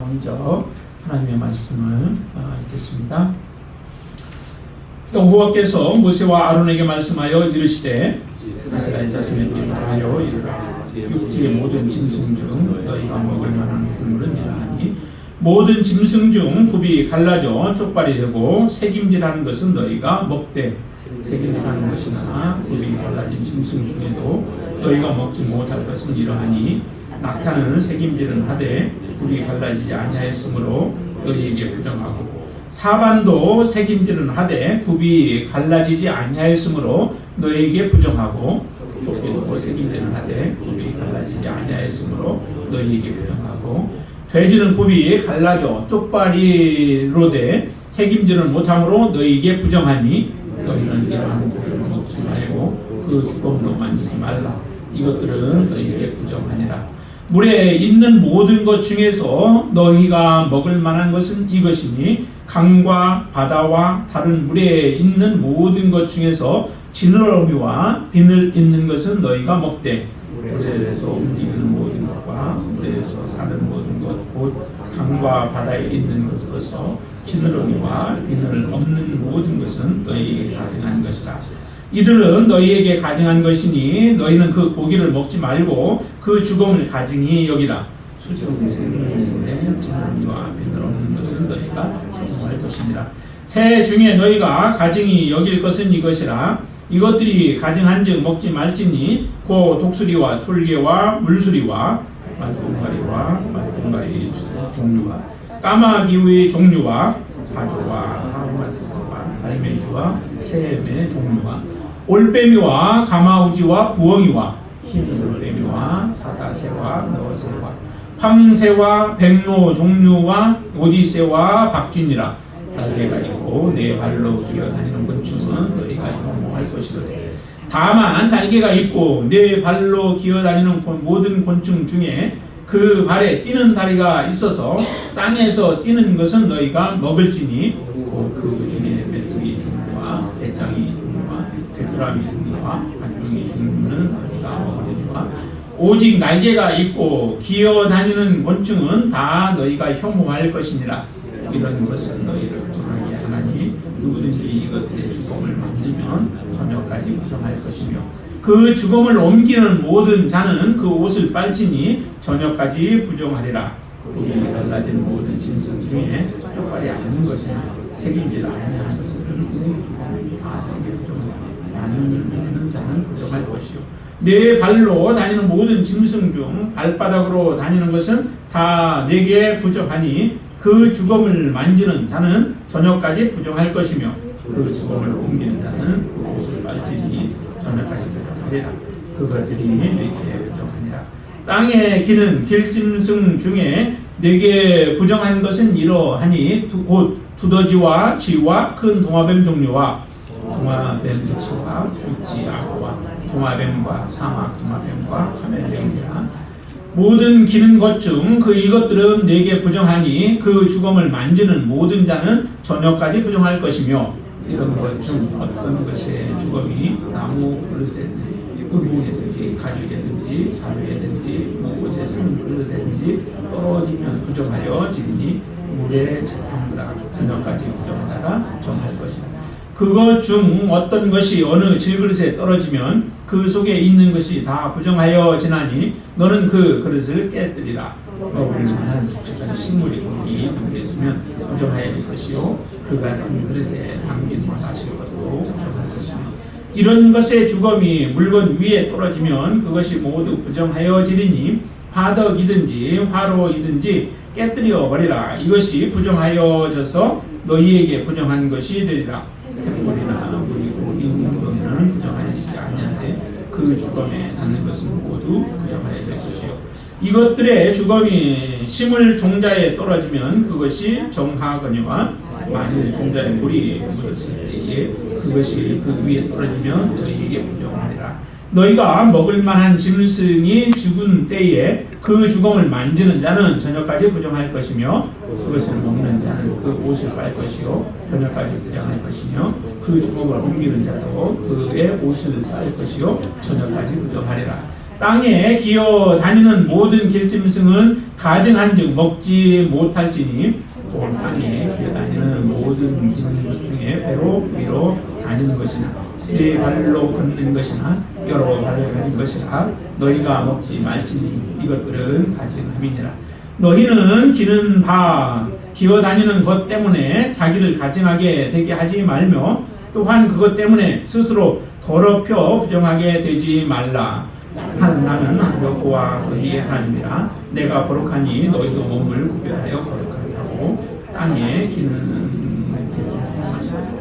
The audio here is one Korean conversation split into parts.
먼저 하나님의 말씀을 읽겠습니다. 여호와께서 모세와 아론에게 말씀하여 이르시되 이스라엘 자손에게 말하여 이르라. 육지의 모든 짐승 중 너희가 먹을 만한 곡물은 이러하니 모든 짐승 중 굽이 갈라져 쪽발이 되고 새김질하는 것은 너희가 먹되 새김질하는 것이나 굽이 갈라진 짐승 중에도 너희가 먹지 못할 것은 이러하니 낙타는 새김질은 하되 굽이 갈라지지 아니하였으므로 너희에게 부정하고 사반도 새김질은 하되 굽이 갈라지지 아니하였으므로 너희에게 부정하고 토끼도 새김질은 하되 굽이 갈라지지 아니하였으므로 너희에게 부정하고 돼지는 굽이 갈라져 쪽발이로 돼 새김질은 못함으로 너희에게 부정하니 너희는 이러한 고기를 먹지 말고 그 주검도 만지지 말라. 이것들은 너희에게 부정하니라. 물에 있는 모든 것 중에서 너희가 먹을 만한 것은 이것이니 강과 바다와 다른 물에 있는 모든 것 중에서 지느러미와 비늘 있는 것은 너희가 먹되 물에서 움직이는 모든 것과 물에서 사는 모든 것 곧 강과 바다에 있는 것으로서 지느러미와 비늘 없는 모든 것은 너희에게 가증한 것이라. 이들은 너희에게 가증한 것이니 너희는 그 고기를 먹지 말고 그 죽음을 가증히 여기라. 수정의 지느러미와 비늘 없는 것은 너희가 정할 것이니라. 새 중에 너희가 가증히 여길 것은 이것이라. 이것들이 가증한즉 먹지 말지니 고 독수리와 솔개와 물수리와 말똥가리와 말똥가리 종류와 까마귀의 종류와 가조와 하우마스와 갈매기와 새의 종류와 올빼미와 가마우지와 부엉이와 흰 올빼미와 사다새와 너새와 황새와 백로 종류와 오디새와 박쥐니라. 날개가 있고 네 발로 기어다니는 곤충은 너희가 혐오할 것이로되 다만 날개가 있고 네 발로 기어다니는 모든 곤충 중에 그 발에 뛰는 다리가 있어서 땅에서 뛰는 것은 너희가 먹을지니 그 중에 메뚜기 종류와 배짱이 종류와 배꾸라미 종류와 안중이 종류는 너희가 먹으려니와 오직 날개가 있고 기어다니는 곤충은 다 너희가 혐오할 것이니라. 이런 것은 너희를 부정하게 하나니 누구든지 이것들의 죽음을 만지면 저녁까지 부정할 것이며 그 죽음을 옮기는 모든 자는 그 옷을 빨지니 저녁까지 부정하리라. 굽이 갈라진 모든 짐승 중에 쪽발이 아닌 것이나 새김질 아니하는 것은 나는 자는 부정할 것이요 네 발로 다니는 모든 짐승 중 발바닥으로 다니는 것은 다 내게 부정하니 그 죽음을 만지는 자는 저녁까지 부정할 것이며 그 죽음을 옮기는 자는 그 옷을 빨지니 저녁까지 부정하리라. 그것들이 내게 부정하니라. 땅에 기는 길짐승 중에 내게 부정한 것은 이러하니 곧 두더지와 쥐와 큰 동화뱀 종류와 동화뱀 치와 구찌 악어와 동화뱀과 사막 동화뱀과 카멜레온이라. 모든 기는 것 중 그 이것들은 내게 부정하니 그 죽음을 만지는 모든 자는 저녁까지 부정할 것이며 이런 것 중 어떤 것의 죽음이 나무 그릇에든지 의무에든지 가죽에든지 자루에든지 무엇의 산 그릇에든지 떨어지면 부정하여 지리니 물에 잡힌다 저녁까지 부정하다가 정할 것이다. 그것 중 어떤 것이 어느 질그릇에 떨어지면 그 속에 있는 것이 다 부정하여 지나니 너는 그 그릇을 깨뜨리라. 먹을 만한 수치한 식물이 거기 담겨있으면 부정하여질 것이요 그 같은 그릇에 담긴 마실 것도 부정할 것이며 이런 것의 죽음이 물건 위에 떨어지면 그것이 모두 부정하여지리니 화덕이든지 화로이든지 깨뜨려 버리라. 이것이 부정하여져서 너희에게 부정한 것이 되리라. 샘물이나 물이고 있는 것은 부정하여지지 아니하되 그 죽음에 닿는 것은 모두 부정하여질 것이요 이것들의 죽음이 심을 종자에 떨어지면 그것이 정하거니와 만일 종자에 물이 묻었을 때에 그것이 그 위에 떨어지면 너희에게 부정하리라. 너희가 먹을 만한 짐승이 죽은 때에 그 죽음을 만지는 자는 저녁까지 부정할 것이며 그것을 먹는 자는 그 옷을 빨 것이요 저녁까지 부정할 것이며 그 죽음을 옮기는 자도 그의 옷을 빨 것이요 저녁까지 부정하리라. 땅에 기어 다니는 모든 길짐승은 가증한즉 먹지 못할지니 또 땅에 기어 다니는 모든 짐승 중에 배로 위로 다니는 것이나 네 발로 걷는 것이나 여러 발을 가진 것이라 너희가 먹지 말지니 이것들은 가증함이니라. 너희는 기는 바 기어 다니는 것 때문에 자기를 가증하게 되게 하지 말며 또한 그것 때문에 스스로 더럽혀 부정하게 되지 말라. 나는 여호와 너희의 하나님이라. 내가 거룩하니 너희도 몸을 구별하여 거룩하게 하고 땅에 기는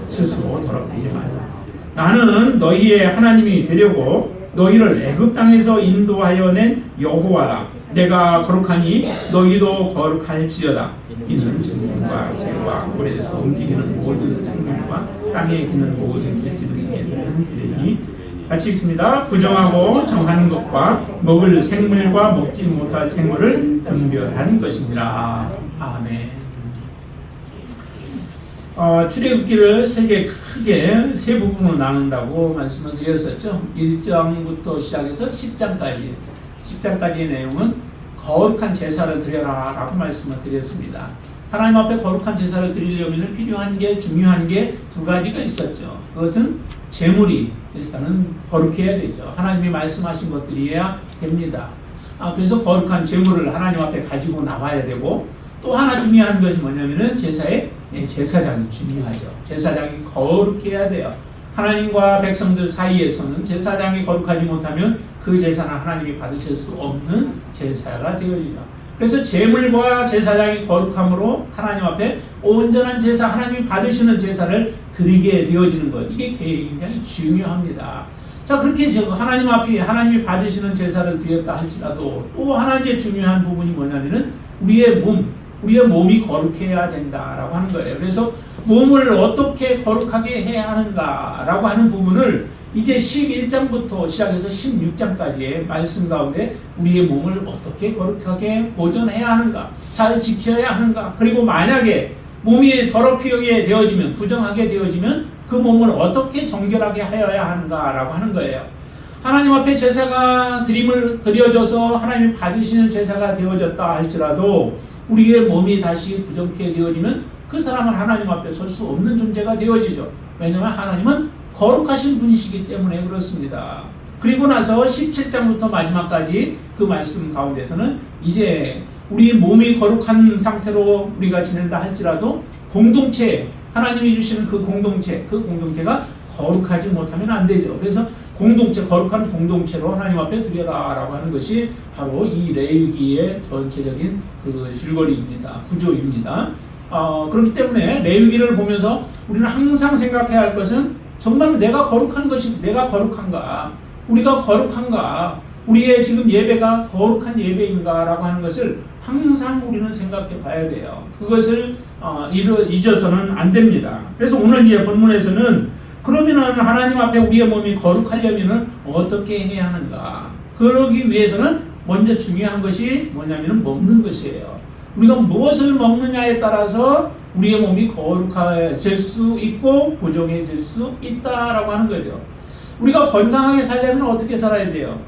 스스로 더럽히지 말라. 나는 너희의 하나님이 되려고 너희를 애굽 땅에서 인도하여 낸 여호와라. 내가 거룩하니 너희도 거룩할지어다. 이는 짐승과 새와 고래에서 움직이는 모든 생물과 땅에 기는 모든 짐승에는 규례니 같이 읽습니다. 부정하고 정하는 것과 먹을 생물과 먹지 못할 생물을 분별한 것이니라. 아멘. 출애굽기를 크게 세 부분으로 나눈다고 말씀을 드렸었죠. 1장부터 시작해서 10장까지의 내용은 거룩한 제사를 드려라 라고 말씀을 드렸습니다. 하나님 앞에 거룩한 제사를 드리려면 필요한 게 중요한 게 두 가지가 있었죠. 그것은 제물이 일단은 거룩해야 되죠. 하나님이 말씀하신 것들이어야 됩니다. 그래서 거룩한 제물을 하나님 앞에 가지고 나와야 되고 또 하나 중요한 것이 뭐냐면은 제사장이 중요하죠. 제사장이 거룩해야 돼요. 하나님과 백성들 사이에서는 제사장이 거룩하지 못하면 그 제사는 하나님이 받으실 수 없는 제사가 되어지죠. 그래서 제물과 제사장이 거룩함으로 하나님 앞에 온전한 제사, 하나님이 받으시는 제사를 드리게 되어지는 것. 이게 굉장히 중요합니다. 자, 그렇게 하나님 앞에 하나님이 받으시는 제사를 드렸다 할지라도 또 하나 이제 중요한 부분이 뭐냐면은 우리의 몸이 거룩해야 된다라고 하는 거예요. 그래서 몸을 어떻게 거룩하게 해야 하는가라고 하는 부분을 이제 11장부터 시작해서 16장까지의 말씀 가운데 우리의 몸을 어떻게 거룩하게 보존해야 하는가, 잘 지켜야 하는가, 그리고 만약에 몸이 더럽히게 되어지면, 부정하게 되어지면 그 몸을 어떻게 정결하게 하여야 하는가라고 하는 거예요. 하나님 앞에 제사가 드려져서 하나님이 받으시는 제사가 되어졌다 할지라도 우리의 몸이 다시 부정케 되어지면 그 사람은 하나님 앞에 설 수 없는 존재가 되어지죠. 왜냐하면 하나님은 거룩하신 분이시기 때문에 그렇습니다. 그리고 나서 17장부터 마지막까지 그 말씀 가운데서는 이제 우리 몸이 거룩한 상태로 우리가 지낸다 할지라도 공동체, 하나님이 주시는 그 공동체가 거룩하지 못하면 안 되죠. 그래서 거룩한 공동체로 하나님 앞에 드려라라고 하는 것이 바로 이 레위기의 전체적인 그 줄거리입니다. 구조입니다. 그렇기 때문에 레위기를 보면서 우리는 항상 생각해야 할 것은 정말 내가 거룩한 것이 내가 거룩한가? 우리가 거룩한가? 우리의 지금 예배가 거룩한 예배인가라고 하는 것을 항상 우리는 생각해 봐야 돼요. 그것을 잊어서는 안 됩니다. 그래서 오늘 이제 본문에서는 그러면은 하나님 앞에 우리의 몸이 거룩하려면은 어떻게 해야 하는가? 그러기 위해서는 먼저 중요한 것이 뭐냐면은 먹는 것이에요. 우리가 무엇을 먹느냐에 따라서 우리의 몸이 거룩해질 수 있고 부정해질 수 있다라고 하는 거죠. 우리가 건강하게 살려면 어떻게 살아야 돼요?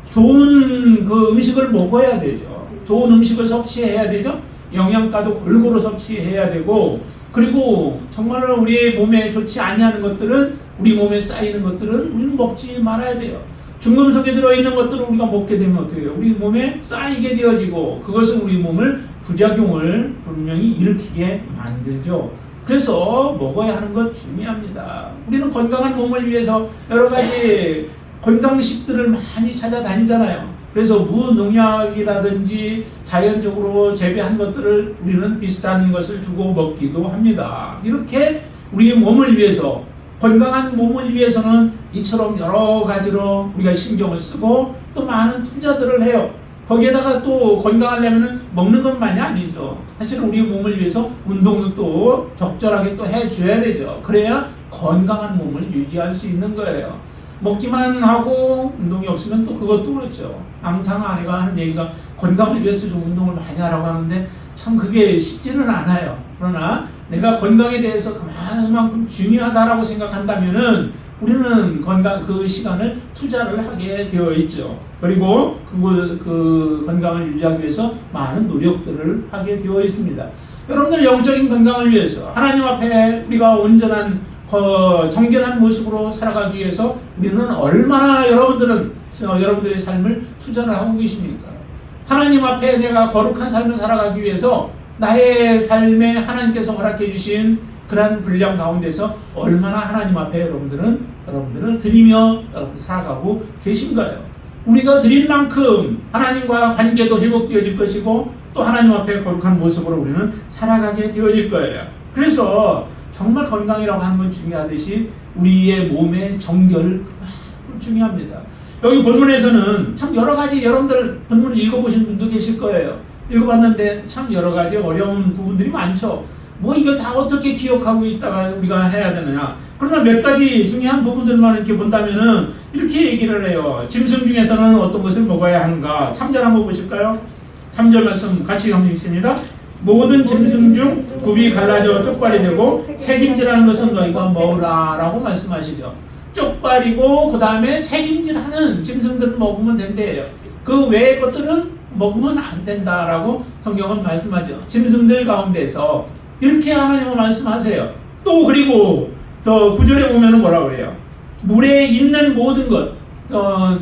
좋은 그 음식을 먹어야 되죠. 좋은 음식을 섭취해야 되죠. 영양가도 골고루 섭취해야 되고, 그리고 정말로 우리의 몸에 좋지 아니하는 것들은, 우리 몸에 쌓이는 것들은 우리는 먹지 말아야 돼요. 중금속에 들어있는 것들을 우리가 먹게 되면 어떻게 해요? 우리 몸에 쌓이게 되어지고 그것은 우리 몸을 부작용을 분명히 일으키게 만들죠. 그래서 먹어야 하는 것 중요합니다. 우리는 건강한 몸을 위해서 여러 가지 건강식들을 많이 찾아다니잖아요. 그래서 무농약이라든지 자연적으로 재배한 것들을 우리는 비싼 것을 주고 먹기도 합니다. 이렇게 우리 몸을 위해서, 건강한 몸을 위해서는 이처럼 여러 가지로 우리가 신경을 쓰고 또 많은 투자들을 해요. 거기에다가 또 건강하려면 먹는 것만이 아니죠. 사실 우리 몸을 위해서 운동을 또 적절하게 또 해줘야 되죠. 그래야 건강한 몸을 유지할 수 있는 거예요. 먹기만 하고 운동이 없으면 또 그것도 그렇죠. 항상 아내가 하는 얘기가 건강을 위해서 좀 운동을 많이 하라고 하는데 참 그게 쉽지는 않아요. 그러나 내가 건강에 대해서 그만큼 중요하다라고 생각한다면은 우리는 건강 그 시간을 투자를 하게 되어 있죠. 그리고 그 건강을 유지하기 위해서 많은 노력들을 하게 되어 있습니다. 여러분들 영적인 건강을 위해서 하나님 앞에 우리가 온전한 정결한 모습으로 살아가기 위해서 우리는 얼마나 여러분들의 삶을 투자를 하고 계십니까? 하나님 앞에 내가 거룩한 삶을 살아가기 위해서 나의 삶에 하나님께서 허락해 주신 그러한 분량 가운데서 얼마나 하나님 앞에 여러분들을 드리며 살아가고 계신가요? 우리가 드린 만큼 하나님과 관계도 회복되어질 것이고 또 하나님 앞에 거룩한 모습으로 우리는 살아가게 되어질 거예요. 그래서 정말 건강이라고 하는 건 중요하듯이 우리의 몸의 정결 중요합니다. 여기 본문에서는 참 여러 가지 여러분들 본문을 읽어보신 분도 계실 거예요. 읽어봤는데 참 여러 가지 어려운 부분들이 많죠. 뭐 이걸 다 어떻게 기억하고 있다가 우리가 해야 되느냐. 그러나 몇 가지 중요한 부분들만 이렇게 본다면은 이렇게 얘기를 해요. 짐승 중에서는 어떤 것을 먹어야 하는가. 3절 한번 보실까요? 3절 말씀 같이 한번 읽습니다. 모든 짐승 중 굽이 갈라져 쪽발이 되고 새김질하는 것은 너희가 먹으라 라고 말씀하시죠. 쪽발이고 그 다음에 새김질하는 짐승들은 먹으면 된대요. 그 외의 것들은 먹으면 안 된다라고 성경은 말씀하죠. 짐승들 가운데서 이렇게 하나님은 말씀하세요. 또 그리고 저 9절에 보면은 뭐라 그래요? 물에 있는 모든 것,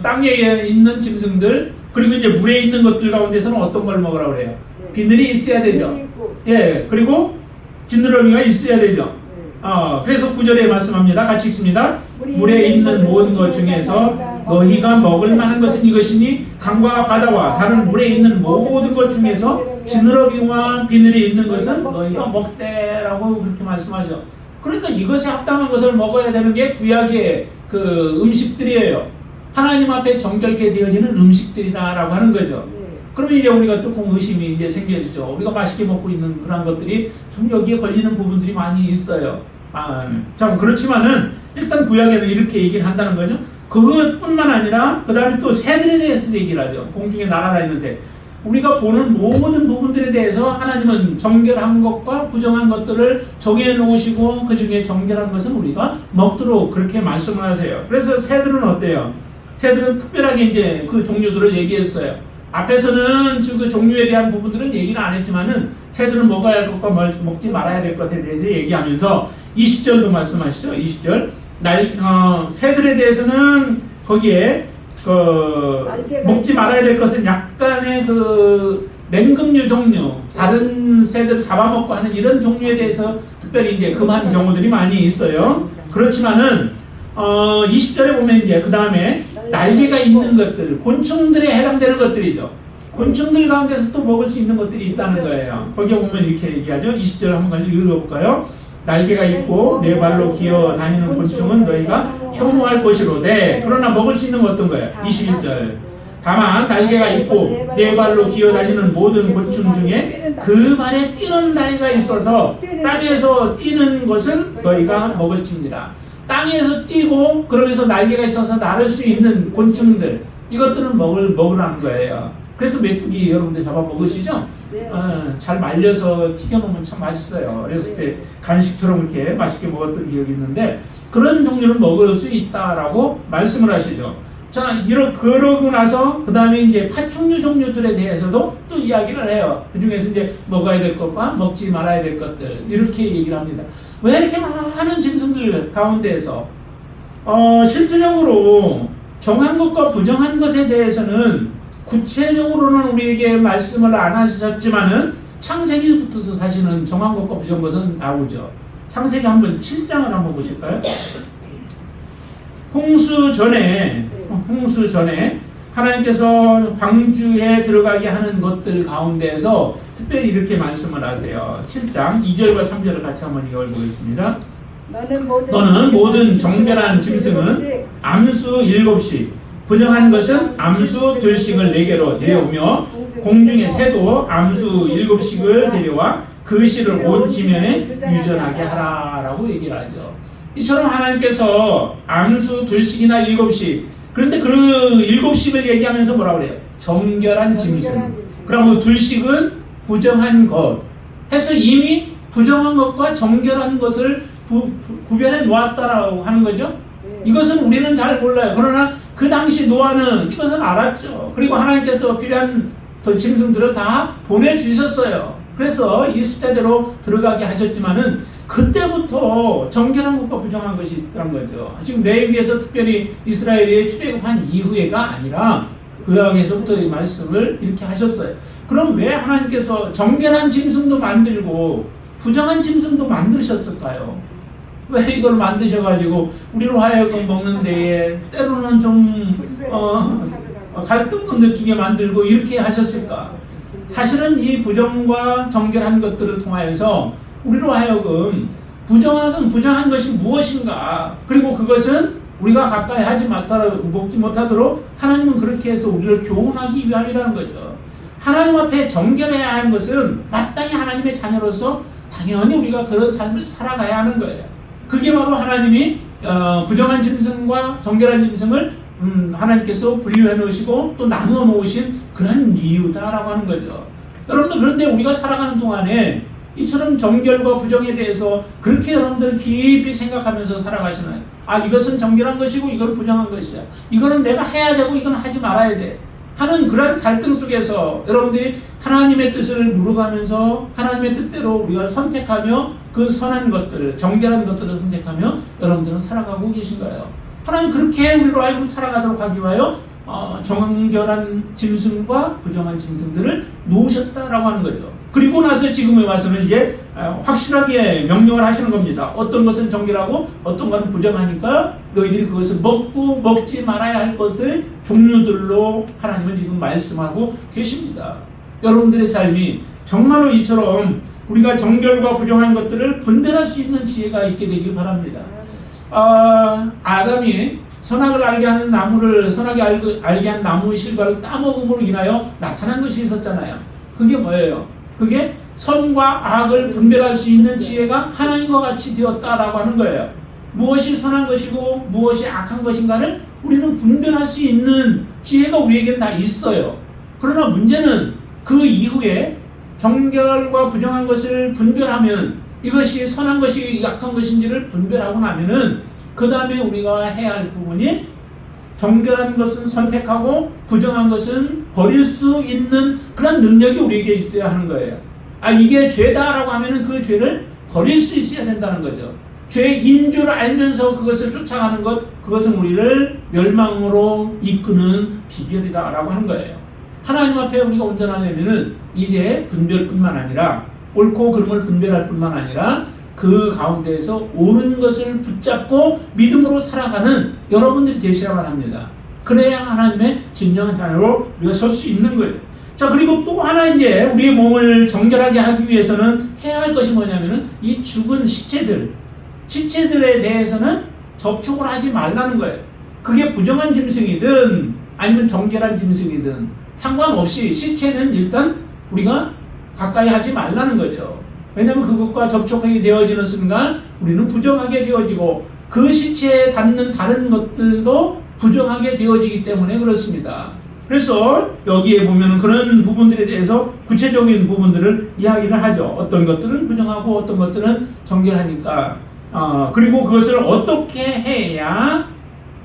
땅에 있는 짐승들, 그리고 이제 물에 있는 것들 가운데서는 어떤 걸 먹으라 그래요? 비늘이 있어야 되죠. 예, 그리고 지느러미가 있어야 되죠. 그래서 9절에 말씀합니다. 같이 읽습니다. 물에 있는 모든 것 중에서 너희가 먹을 만한 것은 이것이니 강과 바다와 다른 물에 있는 모든 것 중에서 지느러미와 비늘이 있는 것은 너희가 먹되라고 그렇게 말씀하죠. 그러니까 이것에 합당한 것을 먹어야 되는 게 구약의 그 음식들이에요. 하나님 앞에 정결케 되어지는 음식들이다라고 하는 거죠. 그러면 이제 우리가 조금 의심이 이제 생겨지죠. 우리가 맛있게 먹고 있는 그런 것들이 좀 여기에 걸리는 부분들이 많이 있어요. 참 그렇지만은 일단 구약에는 이렇게 얘기를 한다는 거죠. 그것뿐만 아니라 그 다음에 또 새들에 대해서도 얘기를 하죠. 공중에 날아다니는 새. 우리가 보는 모든 부분들에 대해서 하나님은 정결한 것과 부정한 것들을 정해 놓으시고 그 중에 정결한 것은 우리가 먹도록 그렇게 말씀을 하세요. 그래서 새들은 어때요? 새들은 특별하게 이제 그 종류들을 얘기했어요. 앞에서는 그 종류에 대한 부분들은 얘기를 안 했지만은 새들은 먹어야 할 것과 먹지 말아야 될 것에 대해서 얘기하면서 20절도 말씀하시죠. 20절 새들에 대해서는 거기에 먹지 말아야 될 것은 약간의 그 맹금류 종류, 다른 새들 잡아먹고 하는 이런 종류에 대해서 특별히 이제 금한 경우들이 많이 있어요. 그렇지만은 20절에 보면 이제 그 다음에 날개가 있는 것들, 곤충들에 해당되는 것들이죠. 곤충들 가운데서 또 먹을 수 있는 것들이 있다는 거예요. 거기에 보면 이렇게 얘기하죠. 20절 한번 읽어볼까요? 날개가 있고 네 발로 기어 다니는 곤충은 너희가 혐오할 것이로되 그러나 먹을 수 있는 건 어떤 거예요? 21절. 다만 날개가 있고 네 발로 기어 다니는 모든 곤충 중에 그 발에 뛰는 다리가 있어서 땅에서 뛰는 것은 너희가 먹을지니라. 땅에서 뛰고 그러면서 날개가 있어서 나를 수 있는 곤충들, 이것들은 먹으라는 거예요. 그래서 메뚜기 여러분들 잡아 먹으시죠? 네. 잘 말려서 튀겨놓으면 참 맛있어요. 그래서 그때 간식처럼 이렇게 맛있게 먹었던 기억이 있는데 그런 종류를 먹을 수 있다라고 말씀을 하시죠. 자, 그러고 나서 그 다음에 이제 파충류 종류들에 대해서도 또 이야기를 해요. 그 중에서 이제 먹어야 될 것과 먹지 말아야 될 것들 이렇게 얘기를 합니다. 왜 이렇게 많은 짐승들 가운데에서 실질적으로 정한 것과 부정한 것에 대해서는 구체적으로는 우리에게 말씀을 안 하셨지만은 창세기부터 사실은 정한 것과 부정한 것은 나오죠. 창세기 한번 7장을 한번 보실까요? 홍수 전에 하나님께서 방주에 들어가게 하는 것들 가운데에서 특별히 이렇게 말씀을 하세요. 7장 2절과 3절을 같이 한번 읽어보겠습니다. 너는 모든 정결한 짐승은 암수 7씩, 분영한 것은 암수 2씩을 4개로 데려오며 공중의 새도 암수 7씩을 데려와 그 실을 온 지면에 유전하게 하라라고 얘기를 하죠. 이처럼 하나님께서 암수 2씩이나 7씩, 그런데 그 7씩을 얘기하면서 뭐라고 그래요? 정결한 짐승. 그럼 2씩은 부정한 것 해서 이미 부정한 것과 정결한 것을 구별해 놓았다라고 하는 거죠. 이것은 우리는 잘 몰라요. 그러나 그 당시 노아는 이것을 알았죠. 그리고 하나님께서 필요한 짐승들을 다 보내주셨어요. 그래서 이 숫자대로 들어가게 하셨지만은 그때부터 정결한 것과 부정한 것이 있다는 거죠. 지금 레위기에서 특별히 이스라엘이 출애굽한 이후에가 아니라 구약에서부터 이 말씀을 이렇게 하셨어요. 그럼 왜 하나님께서 정결한 짐승도 만들고 부정한 짐승도 만드셨을까요? 왜 이걸 만드셔가지고 우리로 하여금 먹는 데에 때로는 좀 갈등도 느끼게 만들고 이렇게 하셨을까? 사실은 이 부정과 정결한 것들을 통하여서 우리로 하여금 부정한 것이 무엇인가, 그리고 그것은 우리가 가까이 먹지 못하도록 하나님은 그렇게 해서 우리를 교훈하기 위함이라는 거죠. 하나님 앞에 정결해야 하는 것은 마땅히 하나님의 자녀로서 당연히 우리가 그런 삶을 살아가야 하는 거예요. 그게 바로 하나님이 부정한 짐승과 정결한 짐승을 하나님께서 분류해 놓으시고 또 나누어 놓으신 그런 이유다라고 하는 거죠. 여러분들, 그런데 우리가 살아가는 동안에 이처럼 정결과 부정에 대해서 그렇게 여러분들은 깊이 생각하면서 살아가시나요? 아, 이것은 정결한 것이고 이건 부정한 것이야. 이거는 내가 해야 되고 이건 하지 말아야 돼 하는 그런 갈등 속에서 여러분들이 하나님의 뜻을 물어가면서 하나님의 뜻대로 우리가 선택하며 그 선한 것들을, 정결한 것들을 선택하며 여러분들은 살아가고 계신가요? 하나님 그렇게 우리로 하여금 살아가도록 하기 위하여 정결한 짐승과 부정한 짐승들을 놓으셨다라고 하는 거죠. 그리고 나서 지금에 와서는 이제 확실하게 명령을 하시는 겁니다. 어떤 것은 정결하고 어떤 것은 부정하니까 너희들이 그것을 먹고 먹지 말아야 할 것의 종류들로 하나님은 지금 말씀하고 계십니다. 여러분들의 삶이 정말로 이처럼 우리가 정결과 부정한 것들을 분별할 수 있는 지혜가 있게 되길 바랍니다. 아담이 선악을 알게 하는 나무를, 선하게 알게 한 나무의 실과를 따먹음으로 인하여 나타난 것이 있었잖아요. 그게 뭐예요? 그게 선과 악을 분별할 수 있는 지혜가 하나님과 같이 되었다라고 하는 거예요. 무엇이 선한 것이고 무엇이 악한 것인가를 우리는 분별할 수 있는 지혜가 우리에게는 다 있어요. 그러나 문제는 그 이후에 정결과 부정한 것을 분별하면, 이것이 선한 것이 악한 것인지를 분별하고 나면은 그 다음에 우리가 해야 할 부분이 정결한 것은 선택하고 부정한 것은 버릴 수 있는 그런 능력이 우리에게 있어야 하는 거예요. 이게 죄다라고 하면은 그 죄를 버릴 수 있어야 된다는 거죠. 죄인 줄 알면서 그것을 쫓아가는 것, 그것은 우리를 멸망으로 이끄는 비결이다라고 하는 거예요. 하나님 앞에 우리가 온전하려면은 이제 분별뿐만 아니라, 옳고 그름을 분별할 뿐만 아니라 그 가운데에서 옳은 것을 붙잡고 믿음으로 살아가는 여러분들이 되시라고 합니다. 그래야 하나님의 진정한 자녀로 우리가 설 수 있는 거예요. 자, 그리고 또 하나 이제 우리의 몸을 정결하게 하기 위해서는 해야 할 것이 뭐냐면은 이 죽은 시체들에 대해서는 접촉을 하지 말라는 거예요. 그게 부정한 짐승이든 아니면 정결한 짐승이든 상관없이 시체는 일단 우리가 가까이 하지 말라는 거죠. 왜냐하면 그것과 접촉하게 되어지는 순간 우리는 부정하게 되어지고 그 시체에 닿는 다른 것들도 부정하게 되어지기 때문에 그렇습니다. 그래서 여기에 보면 그런 부분들에 대해서 구체적인 부분들을 이야기를 하죠. 어떤 것들은 부정하고 어떤 것들은 정결하니까. 그리고 그것을 어떻게 해야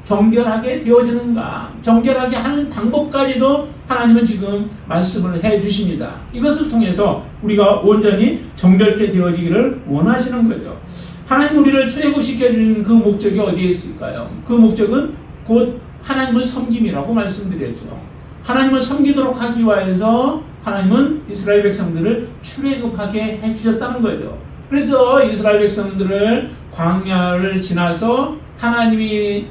정결하게 되어지는가, 정결하게 하는 방법까지도 하나님은 지금 말씀을 해 주십니다. 이것을 통해서 우리가 온전히 정결케 되어지기를 원하시는 거죠. 하나님 우리를 출애굽시켜준 그 목적이 어디에 있을까요? 그 목적은 곧 하나님을 섬김이라고 말씀드렸죠. 하나님을 섬기도록 하기 위해서 하나님은 이스라엘 백성들을 출애굽하게 해주셨다는 거죠. 그래서 이스라엘 백성들을 광야를 지나서 하나님이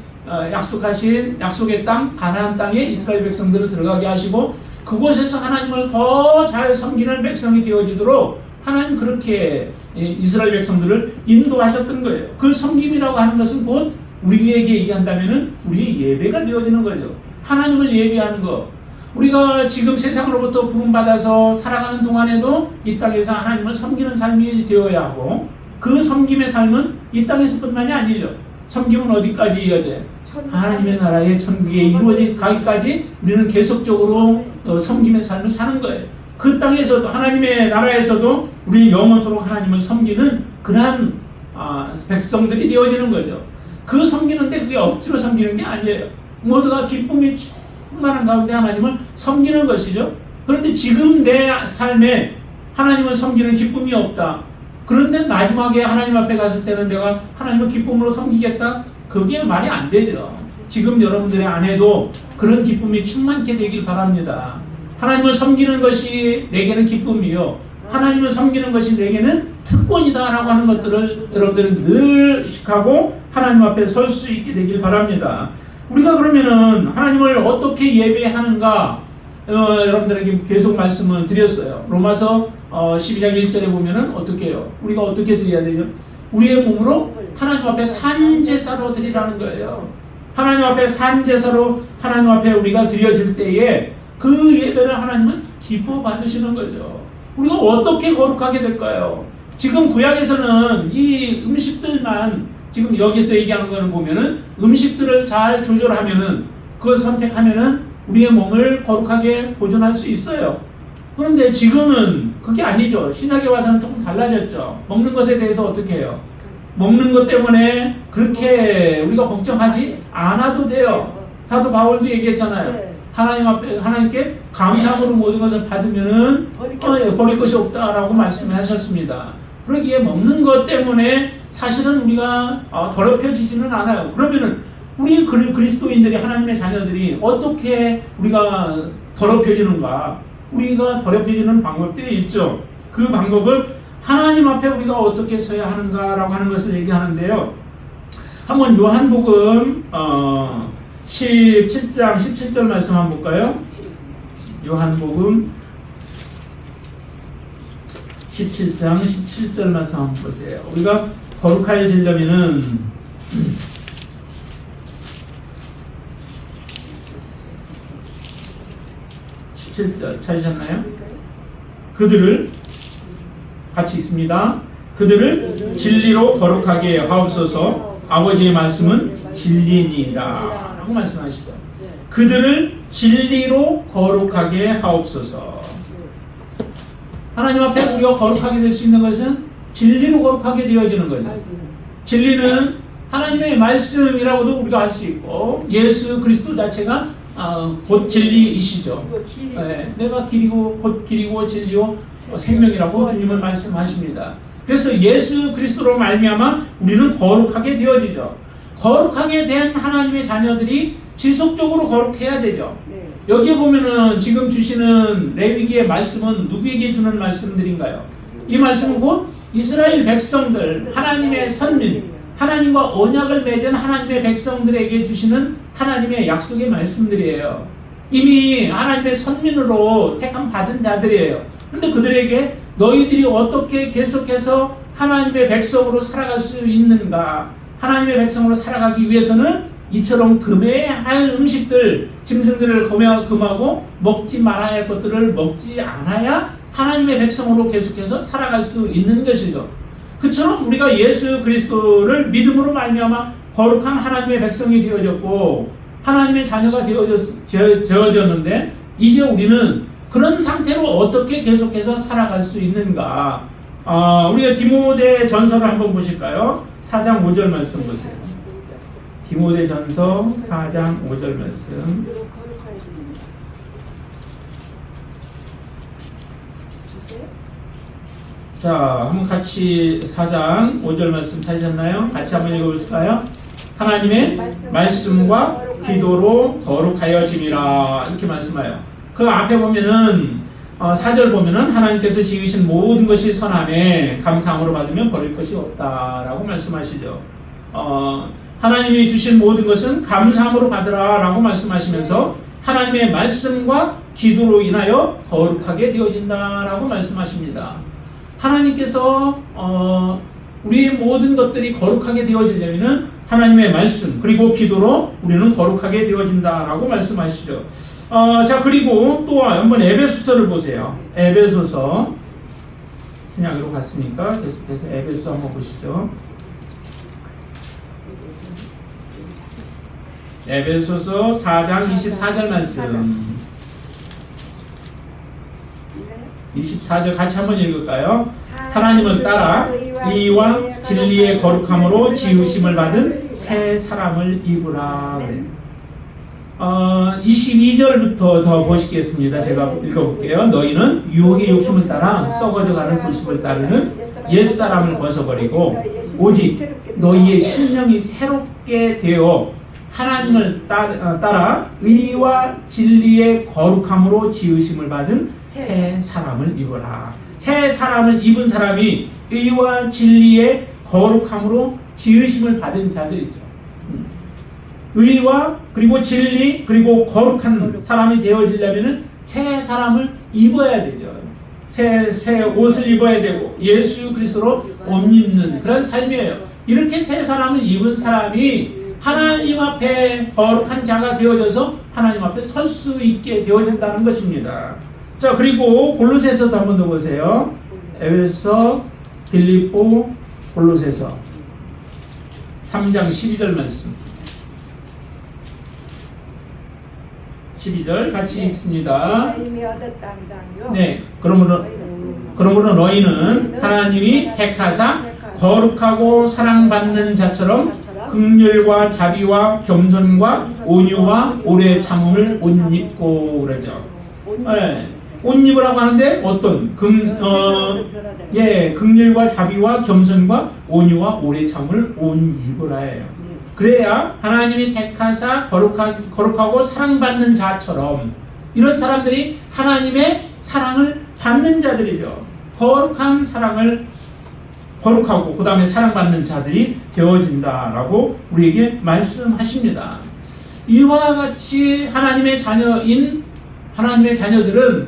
약속하신 약속의 땅 가나안 땅에 이스라엘 백성들을 들어가게 하시고 그곳에서 하나님을 더 잘 섬기는 백성이 되어지도록 하나님 그렇게 이스라엘 백성들을 인도하셨던 거예요. 그 섬김이라고 하는 것은 곧 우리에게 얘기한다면은 우리의 예배가 되어지는 거죠. 하나님을 예배하는 것. 우리가 지금 세상으로부터 부름받아서 살아가는 동안에도 이 땅에서 하나님을 섬기는 삶이 되어야 하고 그 섬김의 삶은 이 땅에서뿐만이 아니죠. 섬김은 어디까지 이어져요? 하나님의 나라의 천국에 이루어질 가기까지 우리는 계속적으로 섬김의 삶을 사는 거예요. 그 땅에서도 하나님의 나라에서도 우리 영원토록 하나님을 섬기는 그러한 백성들이 되어지는 거죠. 그 섬기는데 그게 억지로 섬기는 게 아니에요. 모두가 기쁨이 충만한 가운데 하나님을 섬기는 것이죠. 그런데 지금 내 삶에 하나님을 섬기는 기쁨이 없다. 그런데 마지막에 하나님 앞에 갔을 때는 내가 하나님을 기쁨으로 섬기겠다? 그게 말이 안 되죠. 지금 여러분들의 안에도 그런 기쁨이 충만케 되길 바랍니다. 하나님을 섬기는 것이 내게는 기쁨이요, 하나님을 섬기는 것이 내게는 특권이다라고 하는 것들을 여러분들은 늘 의식하고 하나님 앞에 설 수 있게 되길 바랍니다. 우리가 그러면은 하나님을 어떻게 예배하는가, 여러분들에게 계속 말씀을 드렸어요. 로마서 12장 1절에 보면은 어떻게 해요? 우리가 어떻게 드려야 되죠? 우리의 몸으로 하나님 앞에 산제사로 드리라는 거예요. 하나님 앞에 산제사로 하나님 앞에 우리가 드려질 때에 그 예배를 하나님은 기뻐 받으시는 거죠. 우리가 어떻게 거룩하게 될까요? 지금 구약에서는 이 음식들만, 지금 여기서 얘기하는 걸 보면은 음식들을 잘 조절하면은, 그걸 선택하면은 우리의 몸을 거룩하게 보존할 수 있어요. 그런데 지금은 그게 아니죠. 신약에 와서는 조금 달라졌죠. 먹는 것에 대해서 어떻게 해요? 먹는 것 때문에 그렇게 우리가 걱정하지 않아도 돼요. 사도 바울도 얘기했잖아요. 하나님 앞에, 하나님께 감사함으로 모든 것을 받으면은 버릴 것이 없다라고 말씀하셨습니다. 그러기에 먹는 것 때문에 사실은 우리가 더럽혀지지는 않아요. 그러면은 우리 그리스도인들이, 하나님의 자녀들이 어떻게 우리가 더럽혀지는가? 우리가 더럽혀지는 방법들이 있죠. 그 방법은 하나님 앞에 우리가 어떻게 서야 하는가라고 하는 것을 얘기하는데요. 한번 요한복음 17장 17절 말씀 한번 볼까요? 요한복음 17장 17절 말씀 한번 보세요. 우리가 거룩해지려면은 17절 찾으셨나요? 그들을 같이 읽습니다. 그들을 진리로 거룩하게 하옵소서. 아버지의 말씀은 진리니라 라고 말씀하시죠. 그들을 진리로 거룩하게 하옵소서. 하나님 앞에 우리가 거룩하게 될 수 있는 것은 진리로 거룩하게 되어지는 거죠. 진리는 하나님의 말씀이라고도 우리가 알 수 있고, 예수 그리스도 자체가 곧 진리이시죠. 네, 내가 길이고 곧 길이고 진리요 생명이라고 주님은 말씀하십니다. 그래서 예수 그리스도로 말미암아 우리는 거룩하게 되어지죠. 거룩하게 된 하나님의 자녀들이 지속적으로 거룩해야 되죠. 여기에 보면은 지금 주시는 레위기의 말씀은 누구에게 주는 말씀들인가요? 이 말씀은 곧 이스라엘 백성들, 하나님의 선민, 하나님과 언약을 맺은 하나님의 백성들에게 주시는 하나님의 약속의 말씀들이에요. 이미 하나님의 선민으로 택함 받은 자들이에요. 그런데 그들에게 너희들이 어떻게 계속해서 하나님의 백성으로 살아갈 수 있는가? 하나님의 백성으로 살아가기 위해서는 이처럼 금해야 할 음식들, 짐승들을 금하고 먹지 말아야 할 것들을 먹지 않아야 하나님의 백성으로 계속해서 살아갈 수 있는 것이죠. 그처럼 우리가 예수 그리스도를 믿음으로 말미암아 거룩한 하나님의 백성이 되어졌고 하나님의 자녀가 되어졌는데, 이제 우리는 그런 상태로 어떻게 계속해서 살아갈 수 있는가? 우리가 디모데 전서를 한번 보실까요? 4장 5절 말씀 보세요. 디모데 전서 4장 5절 말씀. 자, 한번 같이 4장 5절 말씀 찾으셨나요? 같이 한번 읽어볼까요? 하나님의 말씀과 기도로 거룩하여짐이라, 이렇게 말씀해요. 그 앞에 보면은 4절 보면은 하나님께서 지으신 모든 것이 선함에 감사함으로 받으면 버릴 것이 없다라고 말씀하시죠. 하나님이 주신 모든 것은 감사함으로 받으라 라고 말씀하시면서 하나님의 말씀과 기도로 인하여 거룩하게 되어진다라고 말씀하십니다. 하나님께서 우리의 모든 것들이 거룩하게 되어지려면 하나님의 말씀 그리고 기도로 우리는 거룩하게 되어진다라고 말씀하시죠. 자, 그리고 또 한번 에베소서를 보세요. 에베소서 신약으로 갔으니까 계속해서 에베소 한번 보시죠. 에베소서 4장 24절 말씀. 24절 같이 한번 읽을까요? 하나님을 따라 의와 진리의 거룩함으로 지으심을 받은 새 사람을 입으라. 22절부터 더 보시겠습니다. 제가 읽어볼게요. 너희는 유혹의 욕심을 따라 썩어져가는 불습을 따르는 옛사람을 벗어버리고 오직 너희의 심령이 새롭게 되어 하나님을 따라 의와 진리의 거룩함으로 지으심을 받은 새 사람을 입어라. 새 사람을 입은 사람이 의와 진리의 거룩함으로 지으심을 받은 자들이죠. 의와 그리고 진리 그리고 거룩한 사람이 되어지려면 새 사람을 입어야 되죠. 새 옷을 입어야 되고 예수 그리스도로 옷 입는 그런 삶이에요. 이렇게 새 사람을 입은 사람이 하나님 앞에 거룩한 자가 되어져서 하나님 앞에 설 수 있게 되어진다는 것입니다. 자, 그리고 골로새서도 한 번 더 보세요. 에베소, 빌립보, 골로새서 3장 12절 말씀. 12절 같이 읽습니다. 네, 그러므로 너희는 하나님이 택하사 거룩하고 사랑받는 자처럼 긍휼과 자비와 겸손과 온유와 오래 참음을 옷 입고 그러죠. 네, 옷 입으라고 하는데 어떤 긍휼과 자비와 겸손과 온유와 오래 참음을 옷 입으라 해요. 그래야 하나님이 택하사 거룩하고 사랑받는 자처럼 이런 사람들이 하나님의 사랑을 받는 자들이죠. 거룩한 사랑을 거룩하고 그 다음에 사랑받는 자들이 되어진다라고 우리에게 말씀하십니다. 이와 같이 하나님의 자녀들은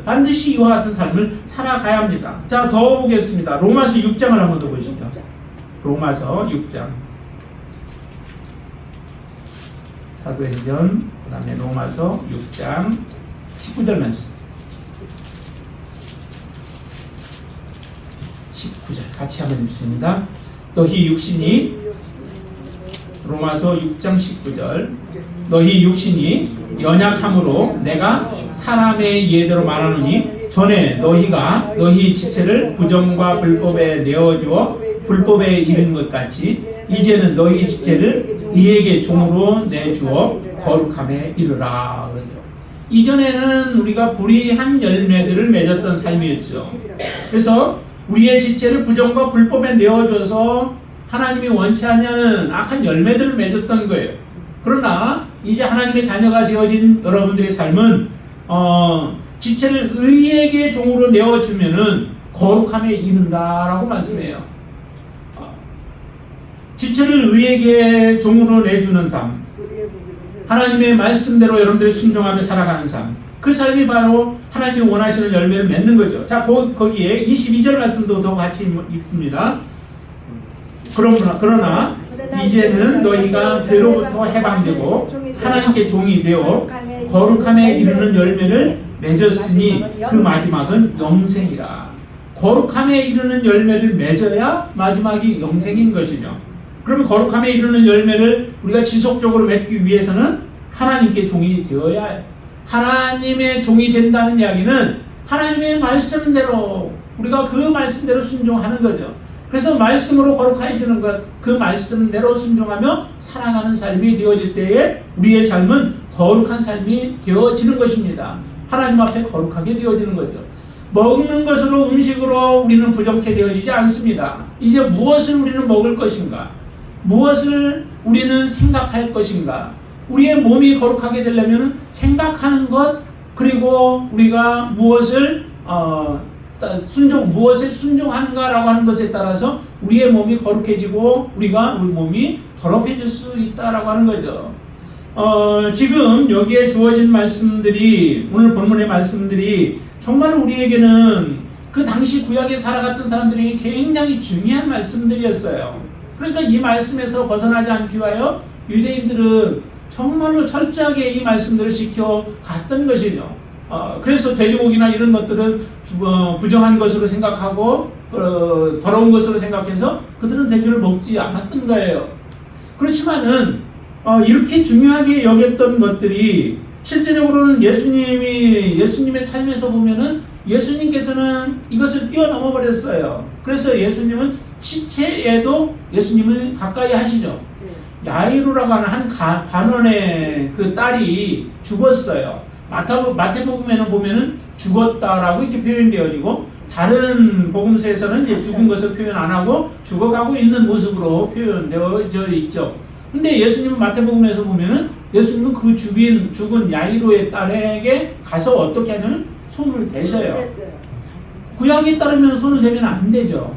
반드시 이와 같은 삶을 살아가야 합니다. 자, 더 보겠습니다. 로마서 6장을 한번 더 보시죠. 로마서 6장 사도행전 그 다음에 로마서 6장 19절 말씀 19절 같이 한번 읽습니다. 너희 육신이 로마서 6장 19절 너희 육신이 연약함으로 내가 사람의 예대로 말하노니 전에 너희가 너희 지체를 부정과 불법에 내어주어 불법에 이른 것 같이 이제는 너희 지체를 이에게 종으로 내주어 거룩함에 이르라 그러죠. 이전에는 우리가 불의한 열매들을 맺었던 삶이었죠. 그래서 우리의 지체를 부정과 불법에 내어줘서 하나님이 원치 않냐는 악한 열매들을 맺었던 거예요. 그러나 이제 하나님의 자녀가 되어진 여러분들의 삶은 지체를 의에게 종으로 내어주면은 거룩함에 이른다라고 말씀해요. 지체를 의에게 종으로 내주는 삶, 하나님의 말씀대로 여러분들이 순종하며 살아가는 삶, 그 삶이 바로 하나님이 원하시는 열매를 맺는 거죠. 자, 거기에 22절 말씀도 더 같이 읽습니다. 그러나 이제는 너희가 죄로부터 해방되고 하나님께 종이 되어 거룩함에 이르는 열매를 맺었으니 그 마지막은 영생이라. 거룩함에 이르는 열매를 맺어야 마지막이 영생인 것이죠. 그러면 거룩함에 이르는 열매를 우리가 지속적으로 맺기 위해서는 하나님께 종이 되어야 해요. 하나님의 종이 된다는 이야기는 하나님의 말씀대로 우리가 그 말씀대로 순종하는 거죠. 그래서 말씀으로 거룩해지는 것, 그 말씀대로 순종하며 살아가는 삶이 되어질 때에 우리의 삶은 거룩한 삶이 되어지는 것입니다. 하나님 앞에 거룩하게 되어지는 거죠. 먹는 것으로 음식으로 우리는 부족해 되어지지 않습니다. 이제 무엇을 우리는 먹을 것인가? 무엇을 우리는 생각할 것인가? 우리의 몸이 거룩하게 되려면 생각하는 것, 그리고 우리가 무엇을 무엇에 순종하는가라고 하는 것에 따라서 우리의 몸이 거룩해지고 우리 몸이 더럽혀질 수 있다라고 하는 거죠. 지금 여기에 주어진 말씀들이, 오늘 본문의 말씀들이 정말 우리에게는 그 당시 구약에 살아갔던 사람들에게 굉장히 중요한 말씀들이었어요. 그러니까 이 말씀에서 벗어나지 않기 위하여 유대인들은 정말로 철저하게 이 말씀들을 지켜갔던 것이죠. 그래서 돼지고기나 이런 것들은 부정한 것으로 생각하고 더러운 것으로 생각해서 그들은 돼지를 먹지 않았던 거예요. 그렇지만은 이렇게 중요하게 여겼던 것들이 실제적으로는 예수님의 삶에서 보면은 예수님께서는 이것을 뛰어넘어 버렸어요. 그래서 예수님은 시체에도 예수님을 가까이 하시죠. 야이로라고 하는 한 관원의 그 딸이 죽었어요. 마태복음에는 보면은 죽었다라고 이렇게 표현되어지고, 다른 복음서에서는 이제 죽은 것을 표현 안 하고 죽어가고 있는 모습으로 표현되어져 있죠. 근데 예수님은 마태복음에서 보면은 예수님은 그 죽은 야이로의 딸에게 가서 어떻게 하냐면 손을 대셔요. 구약에 따르면 손을 대면 안 되죠.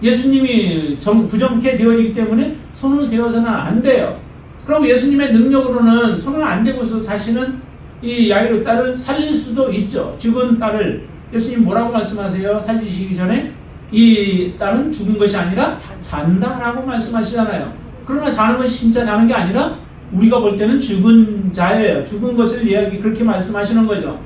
예수님이 부정케 되어지기 때문에 손을 대어서는 안 돼요. 그럼 예수님의 능력으로는 손을 안 대고서 다시는 이 야이로 딸을 살릴 수도 있죠. 죽은 딸을 예수님 뭐라고 말씀하세요? 살리시기 전에 이 딸은 죽은 것이 아니라 잔다라고 말씀하시잖아요. 그러나 자는 것이 진짜 자는 게 아니라 우리가 볼 때는 죽은 자예요. 죽은 것을 그렇게 말씀하시는 거죠.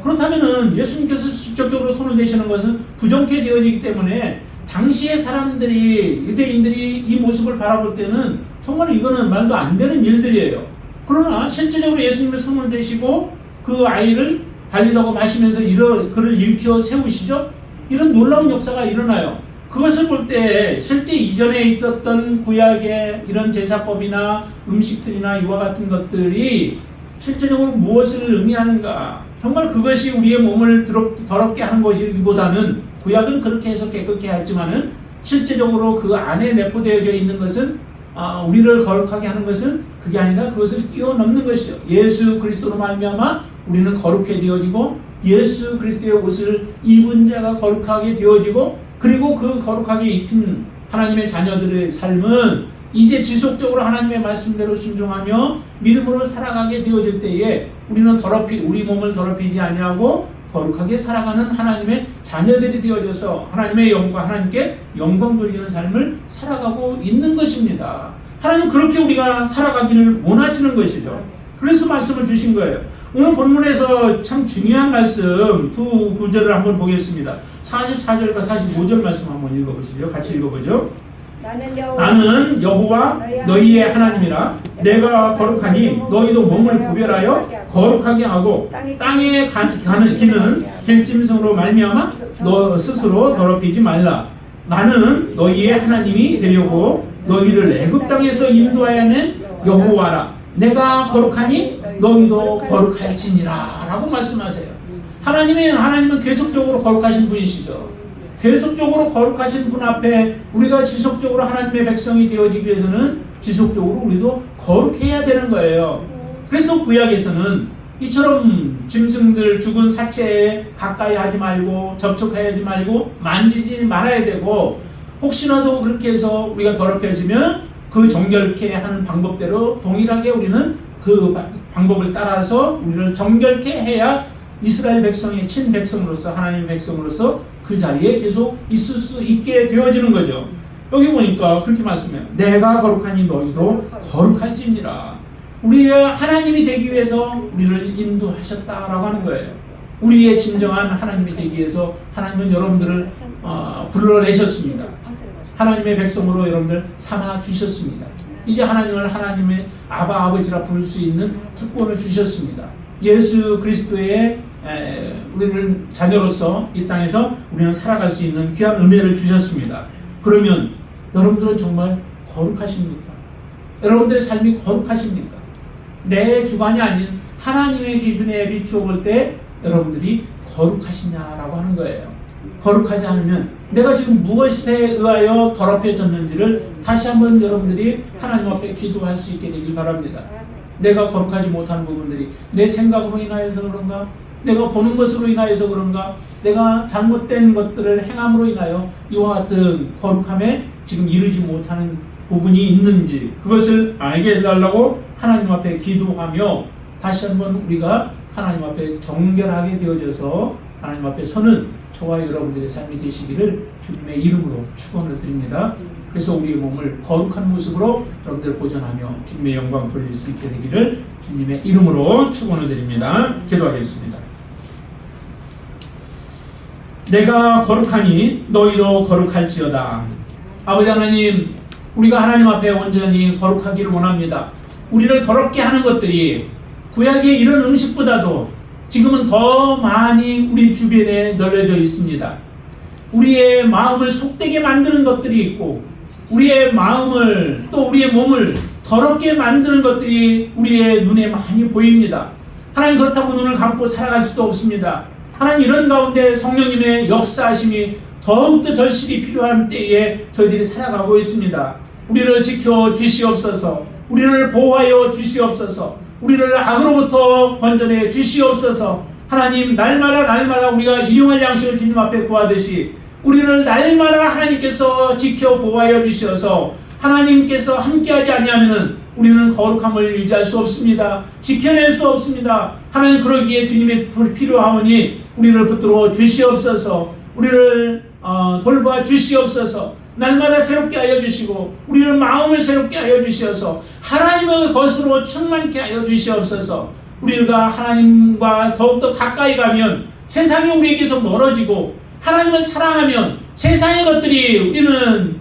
그렇다면은 예수님께서 직접적으로 손을 대시는 것은 부정케 되어지기 때문에 당시의 사람들이, 유대인들이 이 모습을 바라볼 때는 정말 이거는 말도 안 되는 일들이에요. 그러나 실제적으로 예수님의 손을 대시고 그 아이를 달리다고 마시면서 그를 일으켜 세우시죠. 이런 놀라운 역사가 일어나요. 그것을 볼 때 실제 이전에 있었던 구약의 이런 제사법이나 음식들이나 이와 같은 것들이 실제적으로 무엇을 의미하는가, 정말 그것이 우리의 몸을 더럽게 하는 것이기보다는, 구약은 그렇게 해서 깨끗게 했지만은 실제적으로 그 안에 내포되어져 있는 것은 우리를 거룩하게 하는 것은 그게 아니라 그것을 뛰어넘는 것이죠. 예수 그리스도로 말미암아 우리는 거룩해 되어지고, 예수 그리스도의 옷을 입은 자가 거룩하게 되어지고, 그리고 그 거룩하게 입힌 하나님의 자녀들의 삶은 이제 지속적으로 하나님의 말씀대로 순종하며 믿음으로 살아가게 되어질 때에 우리는 우리 몸을 더럽히지 아니하고 거룩하게 살아가는 하나님의 자녀들이 되어져서 하나님의 하나님께 영광 돌리는 삶을 살아가고 있는 것입니다. 하나님은 그렇게 우리가 살아가기를 원하시는 것이죠. 그래서 말씀을 주신 거예요. 오늘 본문에서 참 중요한 말씀 두 구절을 한번 보겠습니다. 44절과 45절 말씀 한번 읽어보시죠. 같이 읽어보죠. 나는 여호와 너희의 하나님이라. 내가 거룩하니 너희도 몸을 구별하여 거룩하게 하고 땅에 가는 기는 길짐승으로 말미암아 너 스스로 더럽히지 말라. 나는 너희의 하나님이 되려고 너희를 애굽 땅에서 인도하여 낸 여호와라. 내가 거룩하니 너희도 거룩할지니라 라고 말씀하세요. 하나님은 계속적으로 거룩하신 분이시죠. 계속적으로 거룩하신 분 앞에 우리가 지속적으로 하나님의 백성이 되어지기 위해서는 지속적으로 우리도 거룩해야 되는 거예요. 그래서 구약에서는 이처럼 짐승들, 죽은 사체에 가까이 하지 말고 접촉하지 말고 만지지 말아야 되고, 혹시나도 그렇게 해서 우리가 더럽혀지면 그 정결케 하는 방법대로 동일하게 우리는 그 방법을 따라서 우리를 정결케 해야 이스라엘 백성의 친백성으로서, 하나님의 백성으로서 그 자리에 계속 있을 수 있게 되어지는 거죠. 여기 보니까 그렇게 말씀해요. 내가 거룩하니 너희도 거룩할지니라. 우리의 하나님이 되기 위해서 우리를 인도하셨다라고 하는 거예요. 우리의 진정한 하나님이 되기 위해서 하나님은 여러분들을 불러내셨습니다. 하나님의 백성으로 여러분들 삼아 주셨습니다. 이제 하나님을 하나님의 아버지라 부를 수 있는 특권을 주셨습니다. 예수 그리스도의 우리를 자녀로서 이 땅에서 우리는 살아갈 수 있는 귀한 은혜를 주셨습니다. 그러면 여러분들은 정말 거룩하십니까? 여러분들의 삶이 거룩하십니까? 내 주관이 아닌 하나님의 기준에 비추어 볼 때 여러분들이 거룩하시냐라고 하는 거예요. 거룩하지 않으면 내가 지금 무엇에 의하여 더럽혀졌는지를 다시 한번 여러분들이 하나님 앞에 기도할 수 있게 되길 바랍니다. 내가 거룩하지 못한 부분들이 내 생각으로 인하여서 그런가? 내가 보는 것으로 인하여서 그런가? 내가 잘못된 것들을 행함으로 인하여 이와 같은 거룩함에 지금 이르지 못하는 부분이 있는지 그것을 알게 해달라고 하나님 앞에 기도하며 다시 한번 우리가 하나님 앞에 정결하게 되어져서 하나님 앞에 서는 저와 여러분들의 삶이 되시기를 주님의 이름으로 축원을 드립니다. 그래서 우리의 몸을 거룩한 모습으로 여러분들 보존하며 주님의 영광 돌릴 수 있게 되기를 주님의 이름으로 축원을 드립니다. 기도하겠습니다. 내가 거룩하니 너희도 거룩할지어다. 아버지 하나님, 우리가 하나님 앞에 온전히 거룩하기를 원합니다. 우리를 더럽게 하는 것들이 구약의 이런 음식보다도 지금은 더 많이 우리 주변에 널려져 있습니다. 우리의 마음을 속되게 만드는 것들이 있고 우리의 마음을 또 우리의 몸을 더럽게 만드는 것들이 우리의 눈에 많이 보입니다. 하나님, 그렇다고 눈을 감고 살아갈 수도 없습니다. 하나님, 이런 가운데 성령님의 역사하심이 더욱더 절실히 필요한 때에 저희들이 살아가고 있습니다. 우리를 지켜 주시옵소서. 우리를 보호하여 주시옵소서. 우리를 악으로부터 건져내 주시옵소서. 하나님, 날마다 우리가 일용할 양식을 주님 앞에 구하듯이 우리를 날마다 하나님께서 지켜 보호하여 주셔서 하나님께서 함께하지 않냐면은 우리는 거룩함을 유지할 수 없습니다. 지켜낼 수 없습니다. 하나님, 그러기에 주님의 필요하오니 우리를 붙들어 주시옵소서. 우리를 돌봐 주시옵소서. 날마다 새롭게 하여 주시고 우리의 마음을 새롭게 하여 주시어서 하나님의 것으로 충만케 하여 주시옵소서. 우리가 하나님과 더욱더 가까이 가면 세상이 우리에게서 멀어지고, 하나님을 사랑하면 세상의 것들이 우리는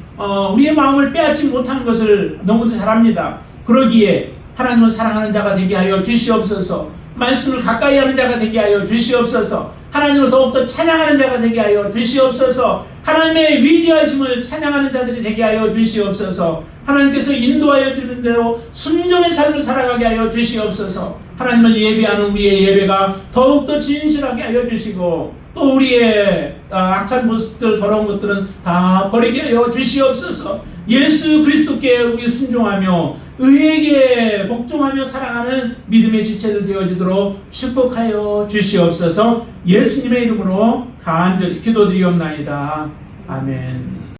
우리의 마음을 빼앗지 못하는 것을 너무도 잘 압니다. 그러기에 하나님을 사랑하는 자가 되게 하여 주시옵소서. 말씀을 가까이 하는 자가 되게 하여 주시옵소서. 하나님을 더욱더 찬양하는 자가 되게 하여 주시옵소서. 하나님의 위대하심을 찬양하는 자들이 되게 하여 주시옵소서. 하나님께서 인도하여 주는 대로 순종의 삶을 살아가게 하여 주시옵소서. 하나님을 예배하는 우리의 예배가 더욱더 진실하게 하여 주시고, 또 우리의 악한 모습들, 더러운 것들은 다 버리게 하여 주시옵소서. 예수 그리스도께 우리 순종하며 의에게 복종하며 사랑하는 믿음의 지체들 되어지도록 축복하여 주시옵소서. 예수님의 이름으로 간절히 기도드리옵나이다. 아멘.